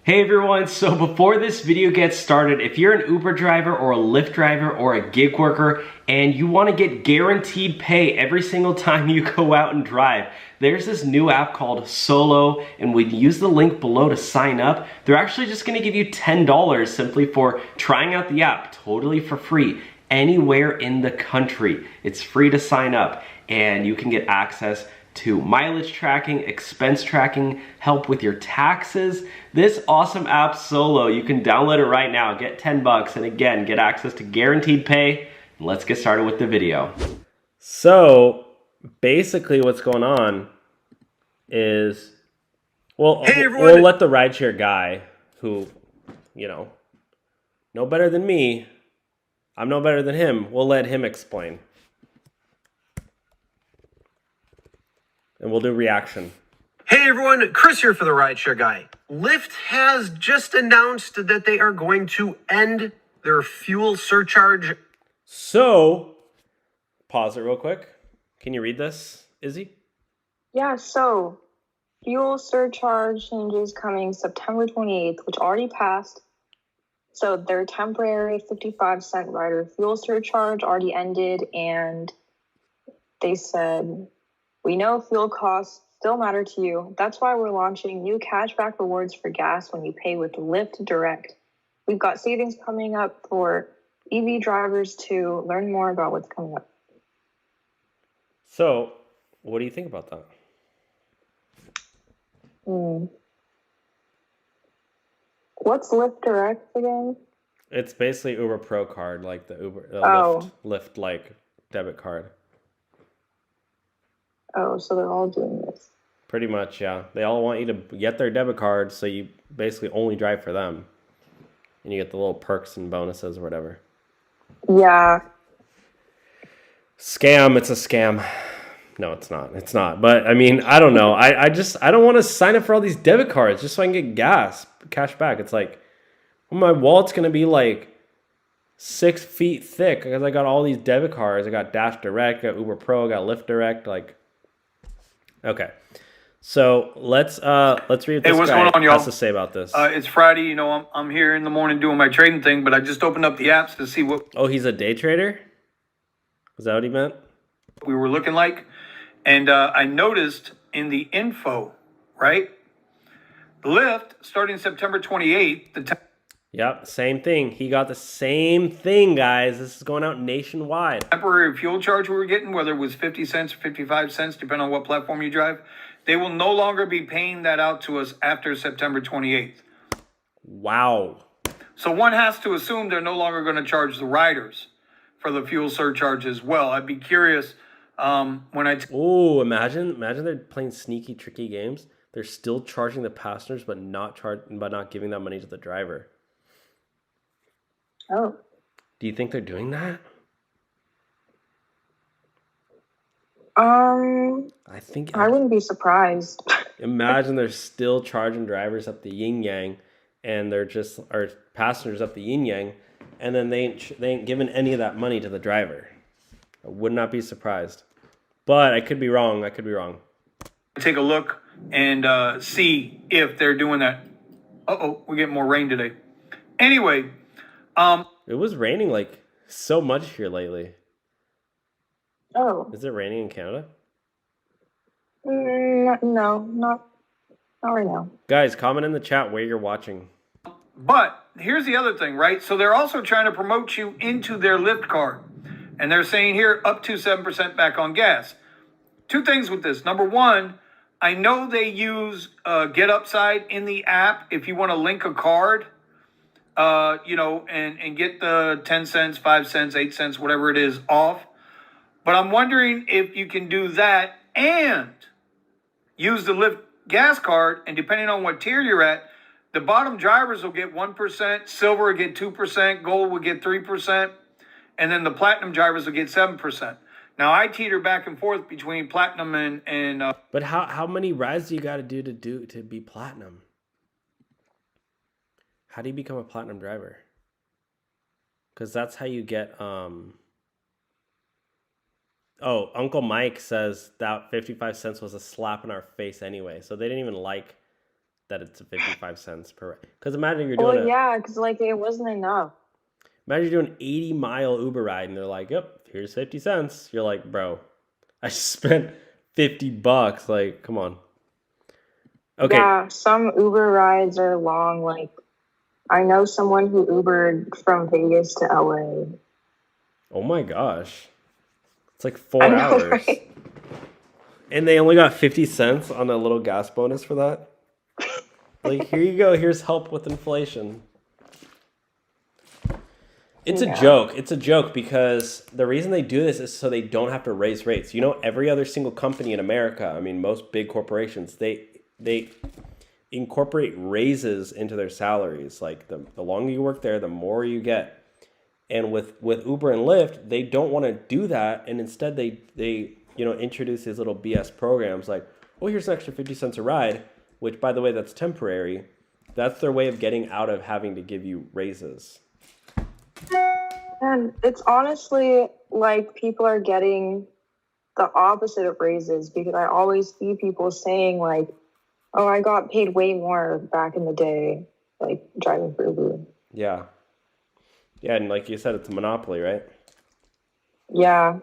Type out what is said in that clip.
Hey everyone, so before this video gets started, if you're an Uber driver or a Lyft driver or a gig worker and you want to get guaranteed pay every single time you go out and drive, there's this new app called Solo, and when you use the link below to sign up, they're actually just going to give you $10 simply for trying out the app, totally for free, anywhere in the country. It's free to sign up, and you can get access to mileage tracking, expense tracking, help with your taxes. This awesome app Solo, you can download it right now, get 10 bucks, and again, get access to guaranteed pay. Let's get started with the video. So basically what's going on is, well, hey we'll let the Rideshare Guy, who, you know better than me, I'm no better than him, we'll let him explain. And we'll do reaction. Hey everyone, Chris here for the Rideshare Guy. Lyft has just announced that they are going to end their fuel surcharge. So, pause it real quick. Can you read this, Izzy? Yeah, so fuel surcharge changes coming September 28th, which already passed. So their temporary 55-cent rider fuel surcharge already ended, and they said, we know fuel costs still matter to you. That's why we're launching new cashback rewards for gas when you pay with Lyft Direct. We've got savings coming up for EV drivers to learn more about what's coming up. So, what do you think about that? What's Lyft Direct again? It's basically Uber Pro card, like the Lyft like debit card. Oh, so they're all doing this. Pretty much, yeah. They all want you to get their debit card, so you basically only drive for them. And you get the little perks and bonuses or whatever. Yeah. Scam, it's a scam. No, it's not. It's not. But, I mean, I don't know. I don't want to sign up for all these debit cards just so I can get cash back. It's like, well, my wallet's going to be like 6 feet thick because I got all these debit cards. I got Dash Direct, got Uber Pro, got Lyft Direct, like... Okay, so let's read what this what's guy going on, y'all? has to say about this. It's Friday. You know, I'm here in the morning doing my trading thing, but I just opened up the apps to see what Oh, he's a day trader? Is that what he meant? we were looking like, and I noticed in the info, right, Lyft starting September 28th. Yep, same thing. He got the same thing, guys. This is going out nationwide. Temporary fuel charge we were getting, whether it was 50 cents or 55 cents, depending on what platform you drive, they will no longer be paying that out to us after September 28th. Wow. So one has to assume they're no longer going to charge the riders for the fuel surcharge as well. I'd be curious when I... Oh, imagine they're playing sneaky, tricky games. They're still charging the passengers, but not giving that money to the driver. Oh. Do you think they're doing that? I wouldn't be surprised. Imagine they're still charging drivers up the yin yang, and they're just passengers up the yin yang, and then they ain't giving any of that money to the driver. I would not be surprised, but I could be wrong. Take a look and see if they're doing that. We're getting more rain today. Anyway. It was raining like so much here lately. Oh. Is it raining in Canada? No, not right now. Guys, comment in the chat where you're watching. But here's the other thing, right? So they're also trying to promote you into their Lyft card. And they're saying here up to 7% back on gas. Two things with this. Number one, I know they use Get Upside in the app if you want to link a card. And get the 10 cents, 5 cents, 8 cents, whatever it is off. But I'm wondering if you can do that and use the Lyft gas card. And depending on what tier you're at, the bottom drivers will get 1%, silver will get 2%, gold will get 3%, and then the platinum drivers will get 7%. Now, I teeter back and forth between platinum and But how many rides do you got to do to be platinum? How do you become a platinum driver? Because that's how you get... Oh, Uncle Mike says that 55 cents was a slap in our face anyway. So they didn't even like that it's 55 cents per ride. Because imagine you're doing Well, yeah, because like it wasn't enough. imagine you're doing an 80-mile Uber ride and they're like, yep, here's 50 cents. You're like, bro, I spent $50. Like, come on. Okay. Yeah, some Uber rides are long. Like, I know someone who Ubered from Vegas to LA. Oh my gosh. It's like 4 I know, hours. right? And they only got 50 cents on a little gas bonus for that. Like, here you go. Here's help with inflation. It's a joke. It's a joke because the reason they do this is so they don't have to raise rates. You know, every other single company in America, I mean, most big corporations, they incorporate raises into their salaries. Like, the longer you work there, the more you get. And with Uber and Lyft, they don't want to do that. And instead, they introduce these little BS programs like, oh, here's an extra 50 cents a ride, which, by the way, that's temporary. That's their way of getting out of having to give you raises. And it's honestly like people are getting the opposite of raises because I always see people saying like, oh, I got paid way more back in the day, like driving for Uber. Yeah. Yeah, and like you said, it's a monopoly, right? Yeah.